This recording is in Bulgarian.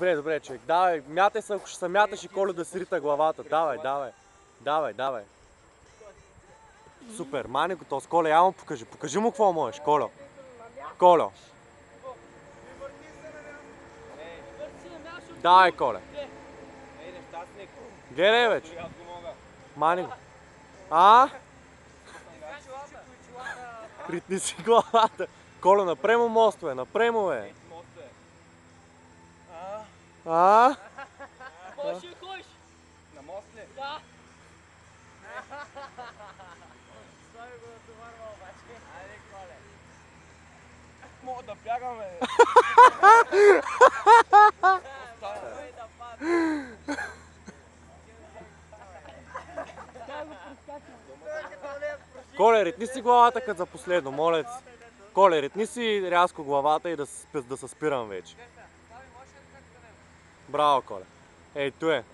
Добре, човек. Давай, мятай се, ако ще се мяташ и Колю да си рита главата. Давай. Супер, мани го този. Коля, я му покажи. Покажи му какво можеш, Колю. Колю. Давай, Коля. Гледай вече. Мани го. Ритни си главата. Колю, напремо мостове, напремо, бе. Ходиш? На мост ли? Да. Стой го да доварва обаче. Айде, Коле. Мога да бягам, бе. Стой да падне. Коле, ритни си главата като за последно, моля ти. Коле, ритни си рязко главата и да се спирам вече. Браво, Коле. Ей, ту е.